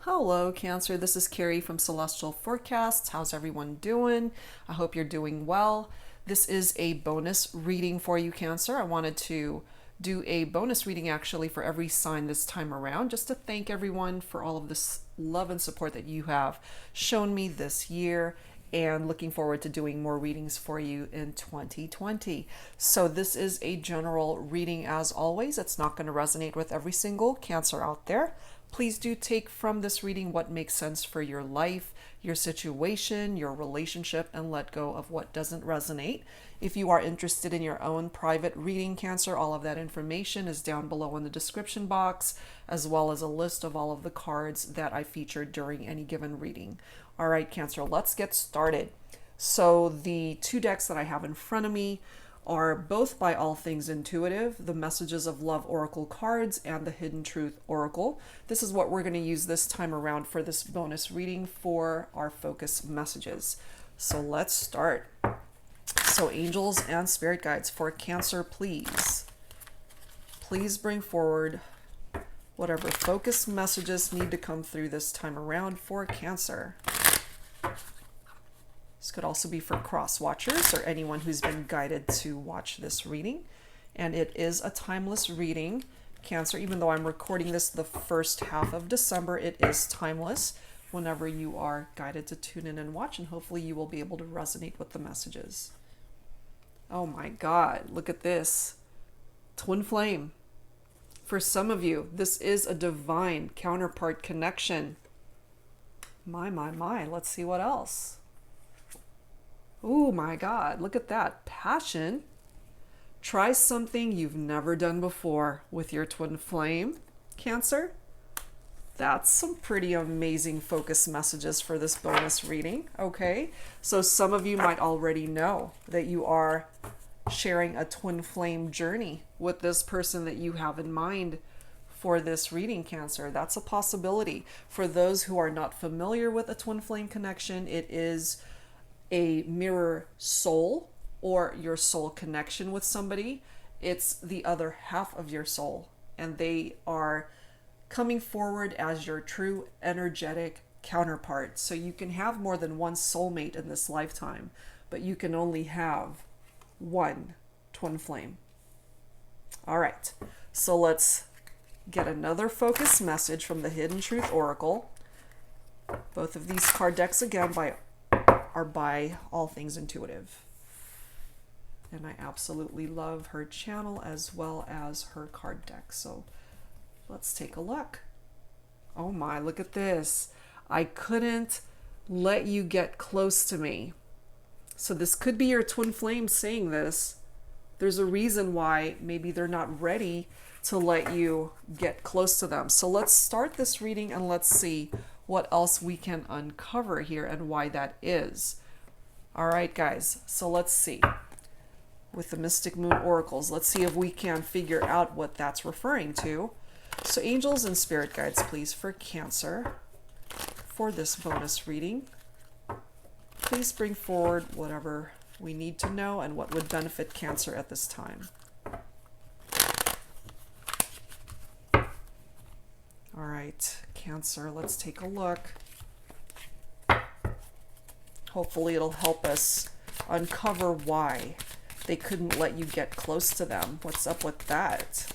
Hello, Cancer. This is Carrie from Celestial Forecasts. How's everyone doing? I hope you're doing well. This is a bonus reading for you, Cancer. I wanted to do a bonus reading actually for every sign this time around, just to thank everyone for all of this love and support that you have shown me this year, and looking forward to doing more readings for you in 2020. So this is a general reading as always. It's not going to resonate with every single Cancer out there. Please do take from this reading what makes sense for your life, your situation, your relationship, and let go of what doesn't resonate. If you are interested in your own private reading, Cancer, all of that information is down below in the description box, as well as a list of all of the cards that I featured during any given reading. All right, Cancer, let's get started. So the two decks that I have in front of me are both by All Things Intuitive, the Messages of Love Oracle cards and the Hidden Truth Oracle. This is what we're going to use this time around for this bonus reading for our focus messages. So let's start. So angels and spirit guides for Cancer, please bring forward whatever focus messages need to come through this time around for Cancer. This could also be for cross watchers or anyone who's been guided to watch this reading. And it is a timeless reading, Cancer. Even though I'm recording this the first half of December, it is timeless whenever you are guided to tune in and watch, and hopefully you will be able to resonate with the messages. Oh my God, look at this. Twin flame. For some of you, this is a divine counterpart connection. My. Let's see what else. Oh my God, look at that. Passion. Try something you've never done before with your twin flame, Cancer. That's some pretty amazing focus messages for this bonus reading, okay? So some of you might already know that you are sharing a twin flame journey with this person that you have in mind for this reading, Cancer. That's a possibility. For those who are not familiar with a twin flame connection, it is a mirror soul or your soul connection with somebody. It's the other half of your soul, and they are coming forward as your true energetic counterpart. So you can have more than one soulmate in this lifetime, but you can only have one twin flame. All right, so let's get another focus message from the Hidden Truth Oracle. Both of these card decks again are by All Things Intuitive. And I absolutely love her channel as well as her card deck. So let's take a look. Oh my, look at this. I couldn't let you get close to me. So this could be your twin flame saying this. There's a reason why maybe they're not ready to let you get close to them. So let's start this reading and let's see what else we can uncover here and why that is. All right, guys, so let's see. With the Mystic Moon Oracles, let's see if we can figure out what that's referring to. So angels and spirit guides, please, for Cancer, for this bonus reading. Please bring forward whatever we need to know and what would benefit Cancer at this time. All right, Cancer, let's take a look. Hopefully it'll help us uncover why they couldn't let you get close to them. What's up with that?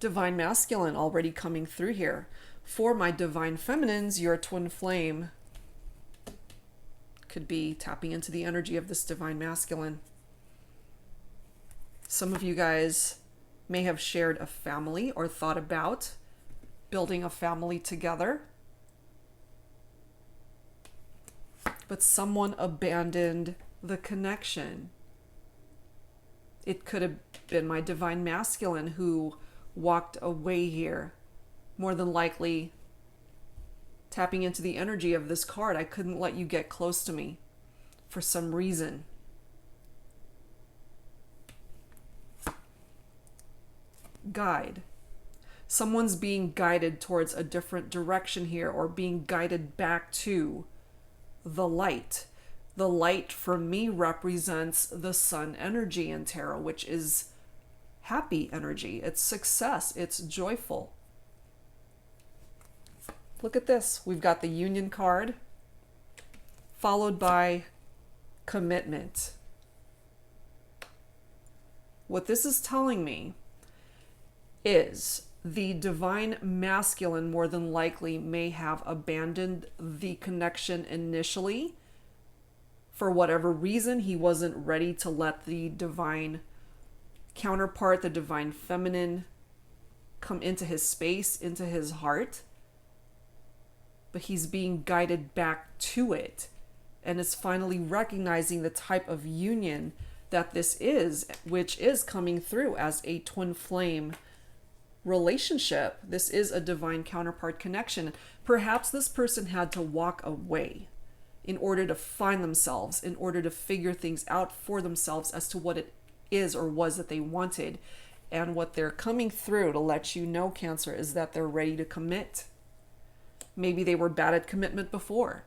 Divine Masculine already coming through here. For my Divine Feminines, your twin flame could be tapping into the energy of this Divine Masculine. Some of you guys may have shared a family or thought about building a family together, but someone abandoned the connection. It could have been my Divine Masculine who walked away here. More than likely, tapping into the energy of this card, I couldn't let you get close to me for some reason. Guide. Someone's being guided towards a different direction here, or being guided back to the light. The light for me represents the sun energy in tarot, which is happy energy. It's success. It's joyful. Look at this. We've got the Union card followed by commitment. What this is telling me is the divine masculine more than likely may have abandoned the connection initially. For whatever reason, he wasn't ready to let the divine counterpart, the divine feminine, come into his space, into his heart. But he's being guided back to it, and is finally recognizing the type of union that this is, which is coming through as a twin flame relationship. This is a divine counterpart connection. Perhaps this person had to walk away in order to find themselves, in order to figure things out for themselves as to what it is or was that they wanted. And what they're coming through to let you know, Cancer, is that they're ready to commit. Maybe they were bad at commitment before.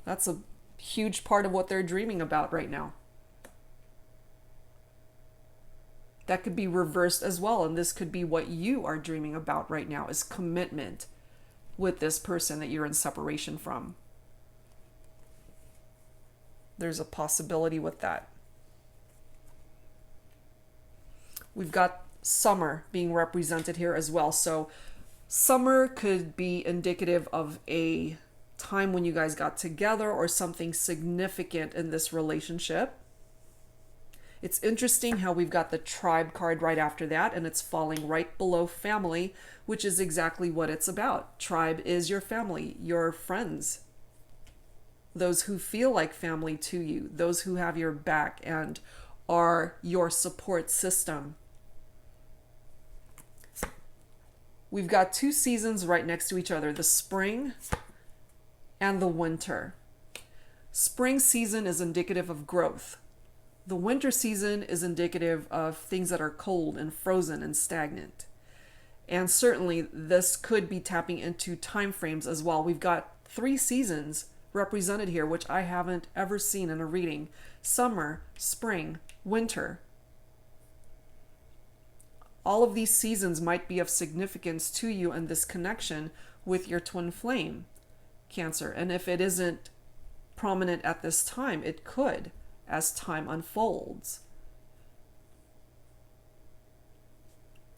That's a huge part of what they're dreaming about right now. That could be reversed as well, and this could be what you are dreaming about right now, is commitment with this person that you're in separation from. There's a possibility with that. We've got summer being represented here as well. So summer could be indicative of a time when you guys got together or something significant in this relationship. It's interesting how we've got the tribe card right after that, and it's falling right below family, which is exactly what it's about. Tribe is your family, your friends, those who feel like family to you, those who have your back and are your support system. We've got two seasons right next to each other, the spring and the winter. Spring season is indicative of growth. The winter season is indicative of things that are cold and frozen and stagnant. And certainly this could be tapping into time frames as well. We've got 3 seasons represented here, which I haven't ever seen in a reading. Summer, spring, winter. All of these seasons might be of significance to you in this connection with your twin flame, Cancer. And if it isn't prominent at this time, it could as time unfolds.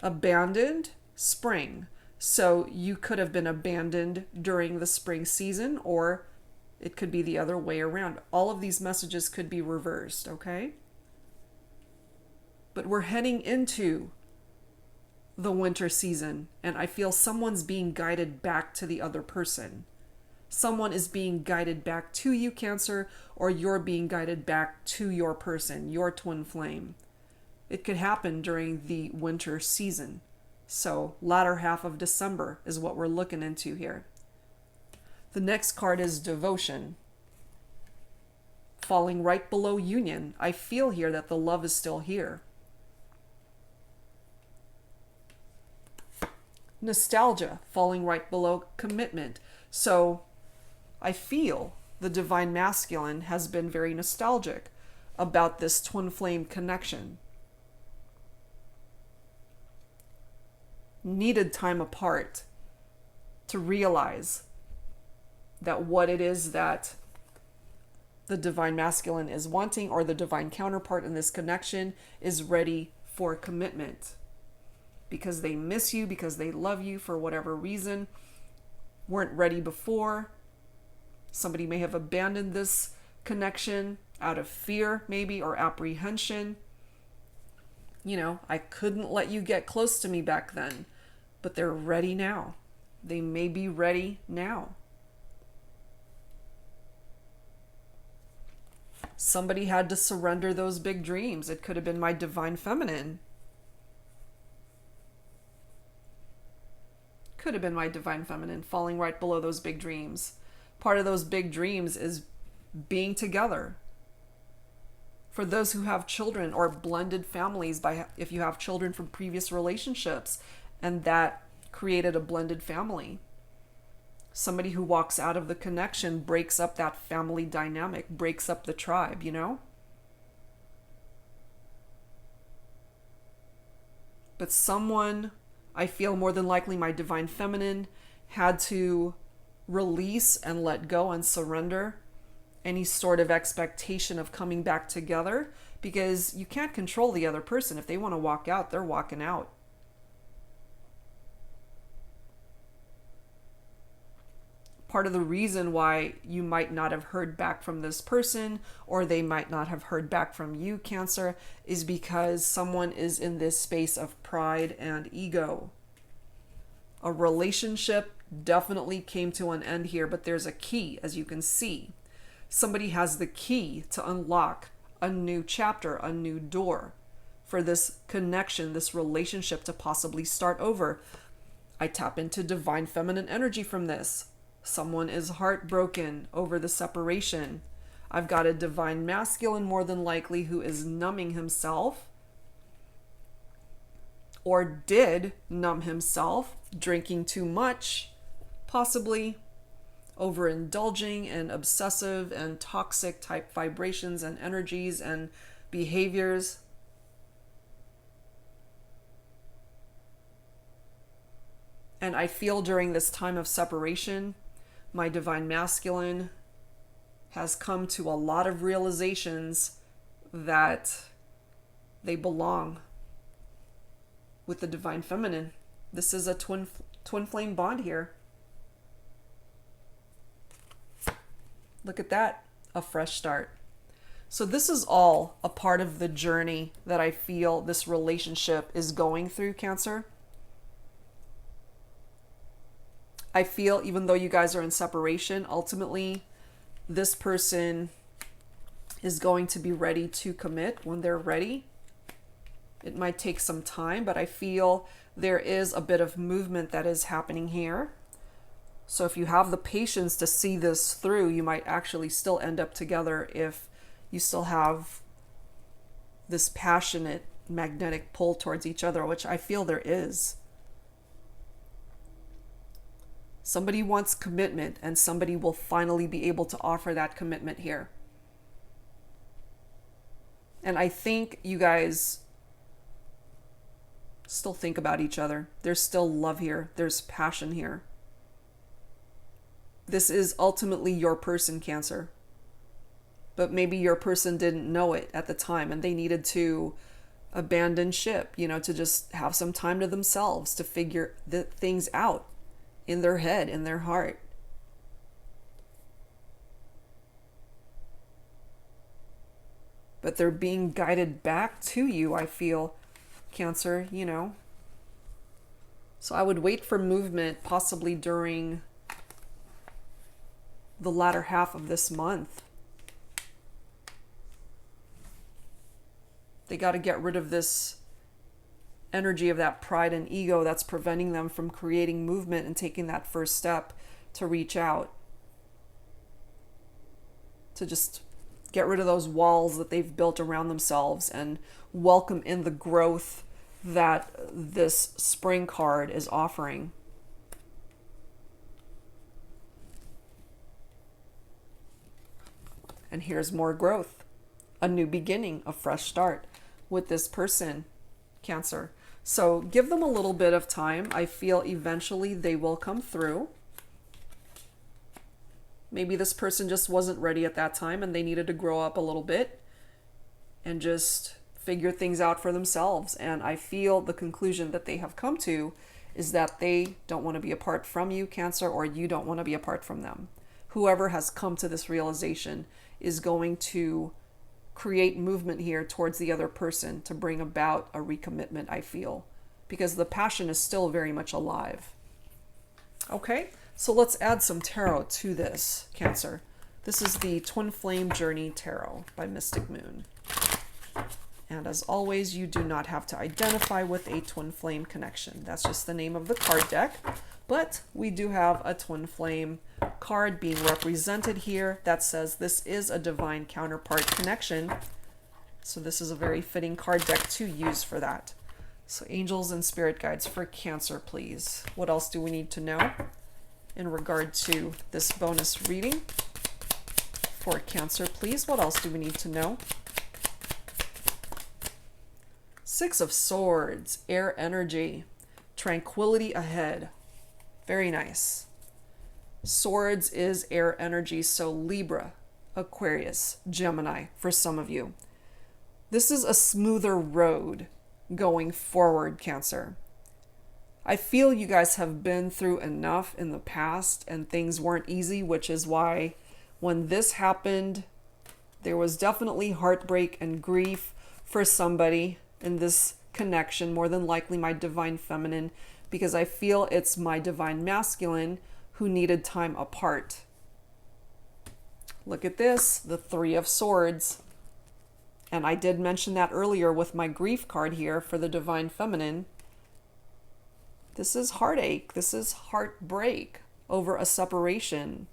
Abandoned, spring. So you could have been abandoned during the spring season, or it could be the other way around. All of these messages could be reversed, okay? But we're heading into the winter season, and I feel someone's being guided back to the other person. Someone is being guided back to you, Cancer, or you're being guided back to your person, your twin flame. It could happen during the winter season. So latter half of December is what we're looking into here. The next card is devotion. Falling right below union. I feel here that the love is still here. Nostalgia, falling right below commitment. So I feel the divine masculine has been very nostalgic about this twin flame connection. Needed time apart to realize that what it is that the divine masculine is wanting, or the divine counterpart in this connection, is ready for commitment. Because they miss you, because they love you for whatever reason, weren't ready before. Somebody may have abandoned this connection out of fear, maybe, or apprehension. You know, I couldn't let you get close to me back then, but they're ready now. They may be ready now. Somebody had to surrender those big dreams. It could have been my divine feminine. Could have been my divine feminine falling right below those big dreams. Part of those big dreams is being together. For those who have children or blended families, if you have children from previous relationships and that created a blended family. Somebody who walks out of the connection breaks up that family dynamic, breaks up the tribe, you know? But someone I feel more than likely my divine feminine had to release and let go and surrender any sort of expectation of coming back together, because you can't control the other person. If they want to walk out, they're walking out. Part of the reason why you might not have heard back from this person, or they might not have heard back from you, Cancer, is because someone is in this space of pride and ego. A relationship definitely came to an end here, but there's a key, as you can see. Somebody has the key to unlock a new chapter, a new door for this connection, this relationship to possibly start over. I tap into divine feminine energy from this. Someone is heartbroken over the separation. I've got a divine masculine, more than likely, who is numbing himself, or did numb himself, drinking too much, possibly overindulging in obsessive and toxic type vibrations and energies and behaviors. And I feel during this time of separation, my divine masculine has come to a lot of realizations that they belong with the divine feminine. This is a twin flame bond here. Look at that, a fresh start. So this is all a part of the journey that I feel this relationship is going through, Cancer. I feel even though you guys are in separation, ultimately this person is going to be ready to commit when they're ready. It might take some time, but I feel there is a bit of movement that is happening here. So if you have the patience to see this through, you might actually still end up together if you still have this passionate magnetic pull towards each other, which I feel there is. Somebody wants commitment, and somebody will finally be able to offer that commitment here. And I think you guys still think about each other. There's still love here. There's passion here. This is ultimately your person, Cancer. But maybe your person didn't know it at the time, and they needed to abandon ship, to just have some time to themselves, to figure the things out in their head, in their heart. But they're being guided back to you, I feel, Cancer, So I would wait for movement possibly during the latter half of this month. They got to get rid of this energy of that pride and ego that's preventing them from creating movement and taking that first step to reach out. To just get rid of those walls that they've built around themselves and welcome in the growth that this spring card is offering. And here's more growth, a new beginning, a fresh start with this person, Cancer. So give them a little bit of time. I feel eventually they will come through. Maybe this person just wasn't ready at that time and they needed to grow up a little bit and just figure things out for themselves. And I feel the conclusion that they have come to is that they don't want to be apart from you, Cancer, or you don't want to be apart from them. Whoever has come to this realization is going to create movement here towards the other person to bring about a recommitment, I feel, because the passion is still very much alive. Okay, so let's add some tarot to this, Cancer. This is the Twin Flame Journey Tarot by Mystic Moon. And as always, you do not have to identify with a twin flame connection. That's just the name of the card deck. But we do have a twin flame card being represented here that says this is a divine counterpart connection. So this is a very fitting card deck to use for that. So angels and spirit guides for Cancer, please. What else do we need to know in regard to this bonus reading? For Cancer, please. What else do we need to know? Six of Swords, air energy. Tranquility ahead. Very nice. Swords is air energy, so Libra, Aquarius, Gemini for some of you. This is a smoother road going forward, Cancer. I feel you guys have been through enough in the past and things weren't easy, which is why when this happened, there was definitely heartbreak and grief for somebody in this connection, more than likely my divine feminine, because I feel it's my divine masculine who needed time apart. Look at this, the Three of Swords. And I did mention that earlier with my grief card here for the divine feminine. This is heartache. This is heartbreak over a separation.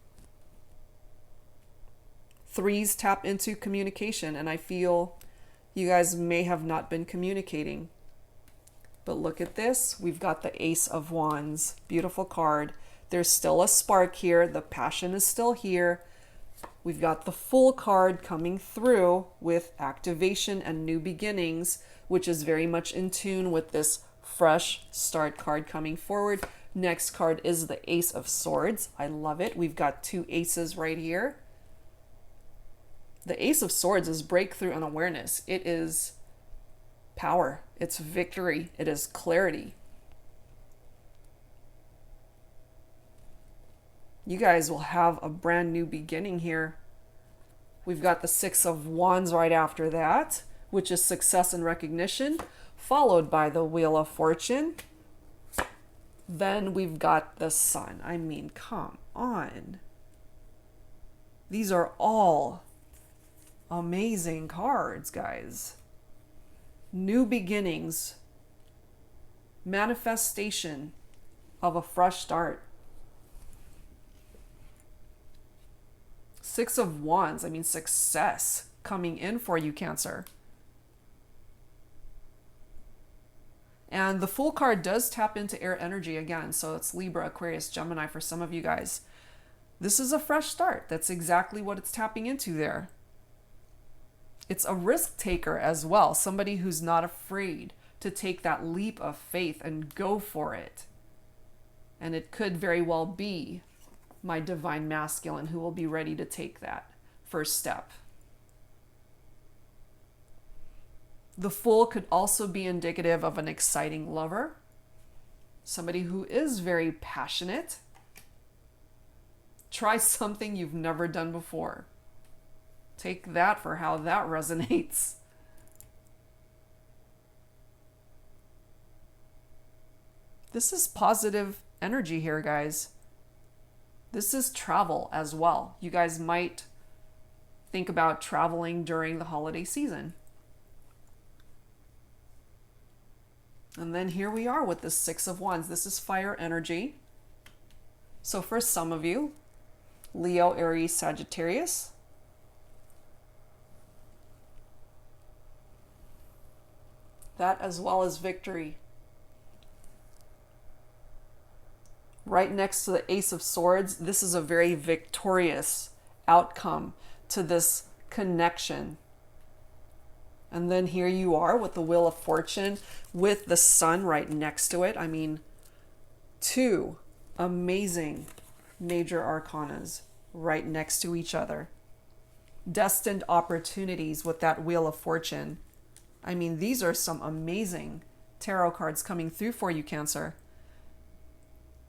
Threes tap into communication, and I feel you guys may have not been communicating. But look at this. We've got the Ace of Wands. Beautiful card. There's still a spark here. The passion is still here. We've got the Fool card coming through with activation and new beginnings, which is very much in tune with this fresh start card coming forward. Next card is the Ace of Swords. I love it. We've got two aces right here. The Ace of Swords is breakthrough and awareness. It is power. It's victory. It is clarity. You guys will have a brand new beginning here. We've got the Six of Wands right after that, which is success and recognition, followed by the Wheel of Fortune. Then we've got the Sun. I mean, come on. These are all amazing cards, guys. New beginnings. Manifestation of a fresh start. Six of Wands, I mean success coming in for you, Cancer. And the Fool card does tap into air energy again, so it's Libra, Aquarius, Gemini for some of you guys. This is a fresh start. That's exactly what it's tapping into there. It's a risk taker as well, somebody who's not afraid to take that leap of faith and go for it. And it could very well be my divine masculine who will be ready to take that first step. The Fool could also be indicative of an exciting lover, somebody who is very passionate. Try something you've never done before. Take that for how that resonates. This is positive energy here, guys. This is travel as well. You guys might think about traveling during the holiday season. And then here we are with the Six of Wands. This is fire energy. So for some of you, Leo, Aries, Sagittarius. That as well as victory. Right next to the Ace of Swords, this is a very victorious outcome to this connection. And then here you are with the Wheel of Fortune with the Sun right next to it. I mean, two amazing major arcanas right next to each other. Destined opportunities with that Wheel of Fortune. I mean, these are some amazing tarot cards coming through for you, Cancer.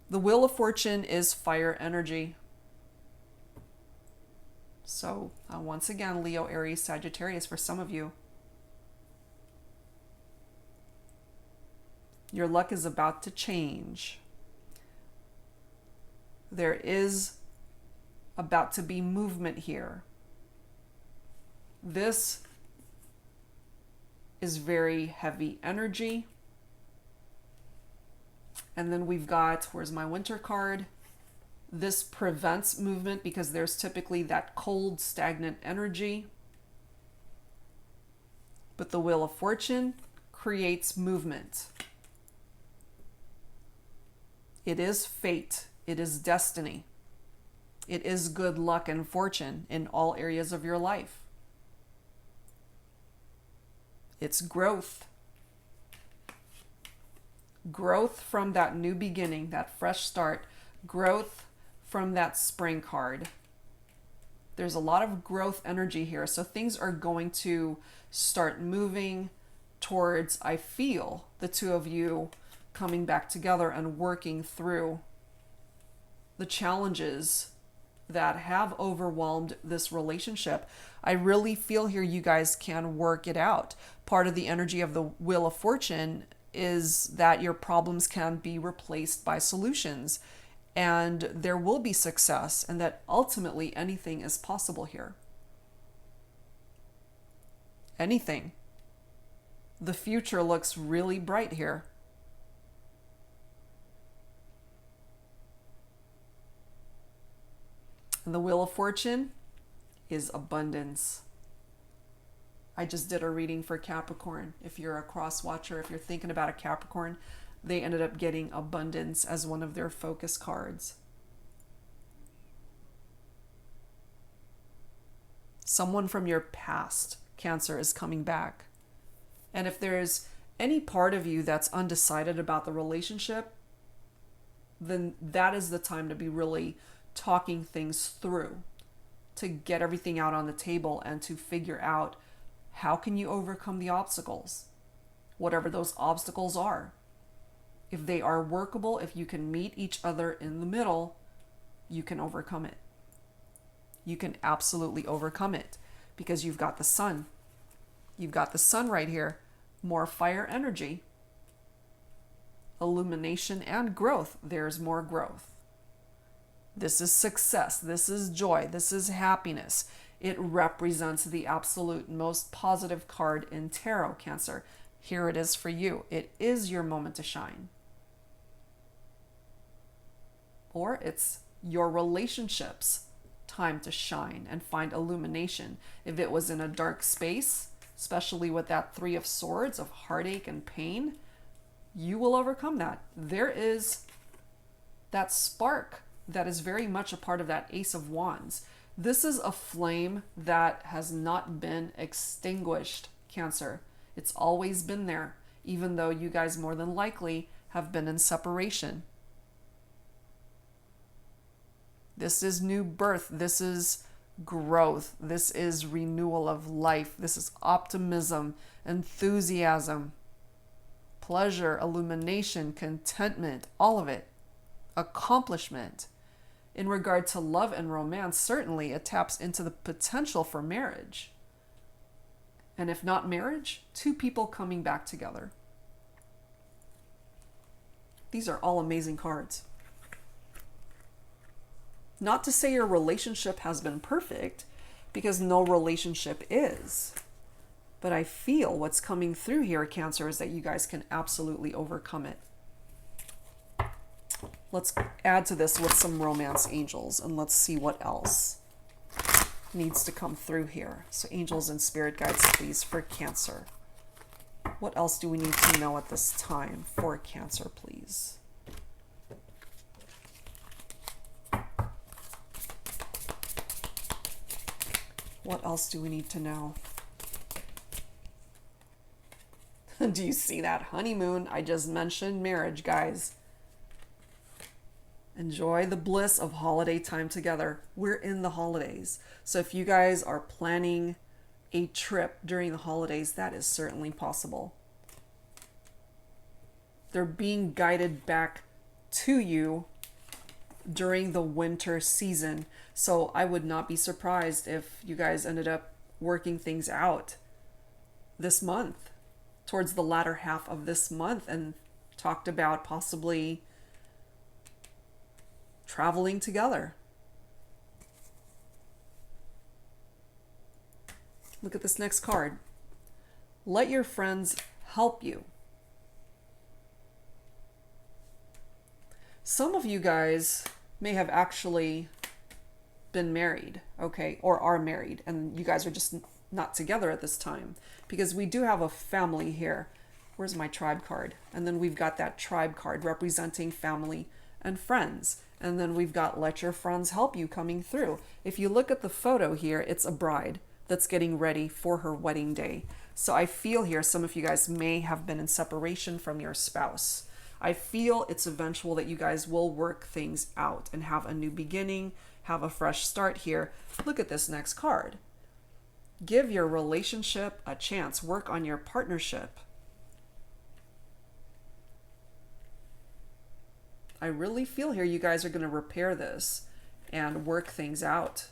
The Wheel of Fortune is fire energy. So, once again, Leo, Aries, Sagittarius for some of you. Your luck is about to change. There is about to be movement here. This is very heavy energy. And then we've got, where's my Winter card? This prevents movement because there's typically that cold, stagnant energy. But the Wheel of Fortune creates movement. It is fate. It is destiny. It is good luck and fortune in all areas of your life. It's growth. growth from that new beginning, that fresh start, growth from that spring card. There's a lot of growth energy here. So things are going to start moving towards, I feel, the two of you coming back together and working through the challenges that have overwhelmed this relationship. I really feel here you guys can work it out. Part of the energy of the Wheel of Fortune is that your problems can be replaced by solutions, and there will be success, and that ultimately anything is possible here. Anything. The future looks really bright here. And the Wheel of Fortune is abundance. I just did a reading for Capricorn. If you're a cross watcher, if you're thinking about a Capricorn, they ended up getting abundance as one of their focus cards. Someone from your past, Cancer, is coming back. And if there's any part of you that's undecided about the relationship, then that is the time to be really talking things through, to get everything out on the table and to figure out how can you overcome the obstacles, whatever those obstacles are. If they are workable, if you can meet each other in the middle, you can overcome it. You can absolutely overcome it because you've got the sun. You've got the sun right here. More fire energy, illumination and growth. There's more growth. This is success. This is joy. This is happiness. It represents the absolute most positive card in tarot, Cancer. Here it is for you. It is your moment to shine. Or it's your relationships' time to shine and find illumination. If it was in a dark space, especially with that Three of Swords of heartache and pain, you will overcome that. There is that spark that is very much a part of that Ace of Wands. This is a flame that has not been extinguished, Cancer. It's always been there, even though you guys more than likely have been in separation. This is new birth. This is growth. This is renewal of life. This is optimism, enthusiasm, pleasure, illumination, contentment, all of it. Accomplishment. In regard to love and romance, certainly it taps into the potential for marriage. And if not marriage, two people coming back together. These are all amazing cards. Not to say your relationship has been perfect, because no relationship is. But I feel what's coming through here, Cancer, is that you guys can absolutely overcome it. Let's add to this with some romance angels, and let's see what else needs to come through here. So angels and spirit guides, please, for Cancer. What else do we need to know at this time for Cancer, please? What else do we need to know? Do you see that honeymoon? I just mentioned marriage, guys. Enjoy the bliss of holiday time together. We're in the holidays. So if you guys are planning a trip during the holidays, that is certainly possible. They're being guided back to you during the winter season. So I would not be surprised if you guys ended up working things out this month, towards the latter half of this month, and talked about possibly traveling together. Look at this next card. Let your friends help you. Some of you guys may have actually been married, okay, or are married, and you guys are just not together at this time, because we do have a family here. Where's my tribe card? And then we've got that tribe card representing family and friends. And then we've got let your friends help you coming through. If you look at the photo here, it's a bride that's getting ready for her wedding day. So I feel here some of you guys may have been in separation from your spouse. I feel it's eventual that you guys will work things out and have a new beginning, have a fresh start here. Look at this next card. Give your relationship a chance. Work on your partnership. I really feel here you guys are going to repair this and work things out.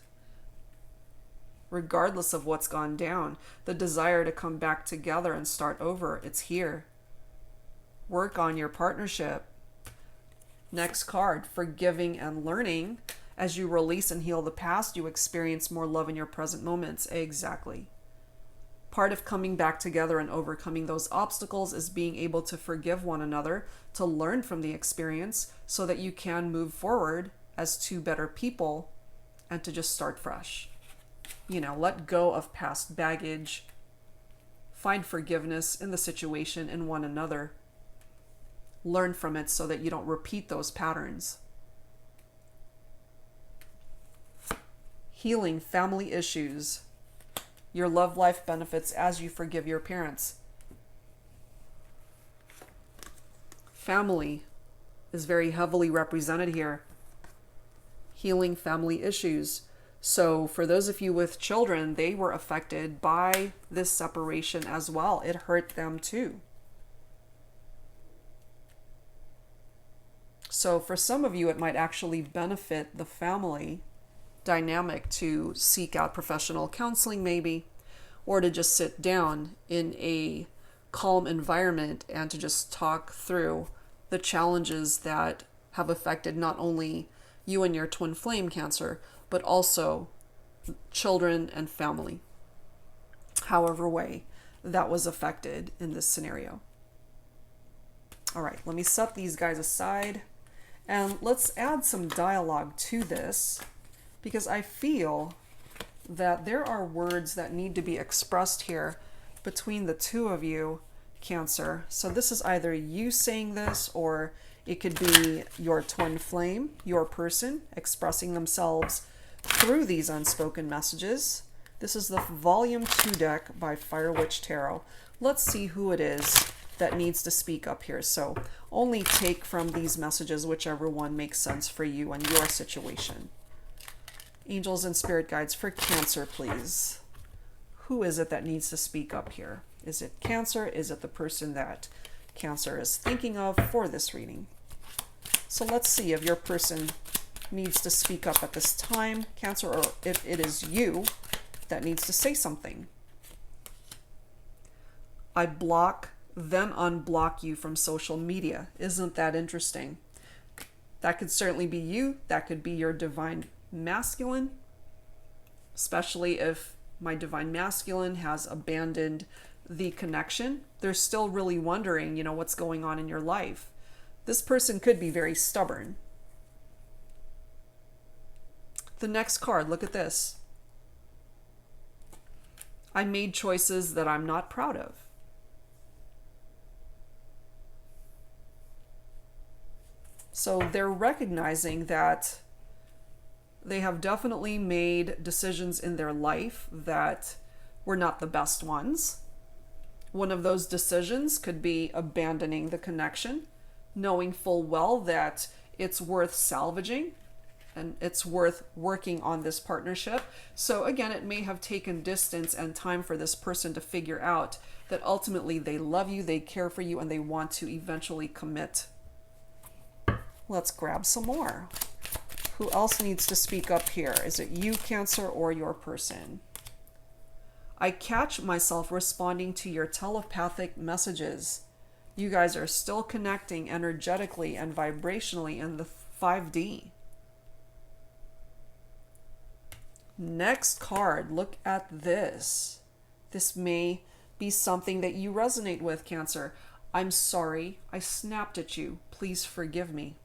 Regardless of what's gone down, the desire to come back together and start over, it's here. Work on your partnership. Next card, forgiving and learning. As you release and heal the past, you experience more love in your present moments. Exactly. Part of coming back together and overcoming those obstacles is being able to forgive one another, to learn from the experience so that you can move forward as two better people and to just start fresh. You know, let go of past baggage. Find forgiveness in the situation and one another. Learn from it so that you don't repeat those patterns. Healing family issues. Your love life benefits as you forgive your parents. Family is very heavily represented here. Healing family issues. So for those of you with children, they were affected by this separation as well. It hurt them too. So for some of you, it might actually benefit the family dynamic to seek out professional counseling maybe, or to just sit down in a calm environment and to just talk through the challenges that have affected not only you and your twin flame Cancer, but also children and family, however way that was affected in this scenario. All right, let me set these guys aside and let's add some dialogue to this, because I feel that there are words that need to be expressed here between the two of you, Cancer. So this is either you saying this, or it could be your twin flame, your person, expressing themselves through these unspoken messages. This is the Volume 2 deck by Fire Witch Tarot. Let's see who it is that needs to speak up here. So only take from these messages whichever one makes sense for you and your situation. Angels and spirit guides for Cancer, please. Who is it that needs to speak up here? Is it Cancer? Is it the person that Cancer is thinking of for this reading? So let's see if your person needs to speak up at this time, Cancer, or if it is you that needs to say something. I block, then unblock you from social media. Isn't that interesting? That could certainly be you. That could be your divine masculine, especially if my divine masculine has abandoned the connection. They're still really wondering, you know, what's going on in your life. This person could be very stubborn. The next card, look at this. I made choices that I'm not proud of. So they're recognizing that they have definitely made decisions in their life that were not the best ones. One of those decisions could be abandoning the connection, knowing full well that it's worth salvaging and it's worth working on this partnership. So again, it may have taken distance and time for this person to figure out that ultimately they love you, they care for you, and they want to eventually commit. Let's grab some more. Who else needs to speak up here? Is it you, Cancer, or your person? I catch myself responding to your telepathic messages. You guys are still connecting energetically and vibrationally in the 5D. Next card, look at this. This may be something that you resonate with, Cancer. I'm sorry, I snapped at you. Please forgive me.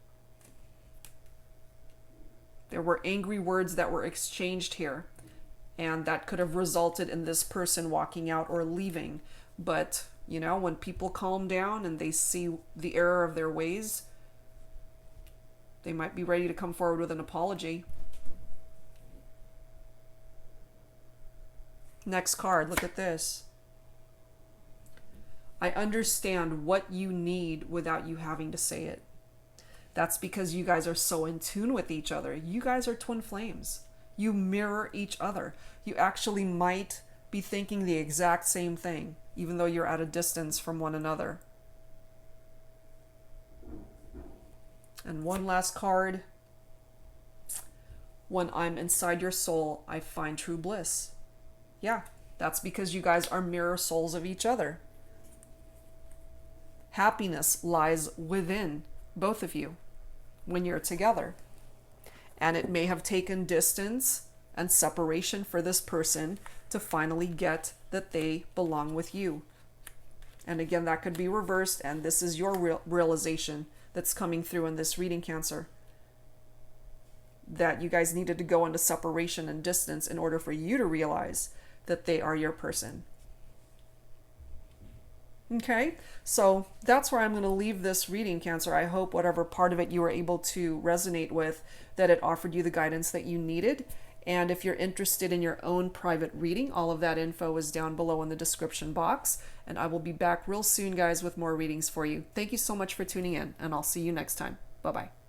There were angry words that were exchanged here, and that could have resulted in this person walking out or leaving. But, you know, when people calm down and they see the error of their ways, they might be ready to come forward with an apology. Next card, look at this. I understand what you need without you having to say it. That's because you guys are so in tune with each other. You guys are twin flames. You mirror each other. You actually might be thinking the exact same thing, even though you're at a distance from one another. And one last card. When I'm inside your soul, I find true bliss. Yeah, that's because you guys are mirror souls of each other. Happiness lies within both of you when you're together. And it may have taken distance and separation for this person to finally get that they belong with you. And again, that could be reversed, and this is your realization that's coming through in this reading, Cancer. That you guys needed to go into separation and distance in order for you to realize that they are your person. Okay, so that's where I'm going to leave this reading, Cancer. I hope whatever part of it you were able to resonate with, that it offered you the guidance that you needed. And if you're interested in your own private reading, all of that info is down below in the description box. And I will be back real soon, guys, with more readings for you. Thank you so much for tuning in, and I'll see you next time. Bye-bye.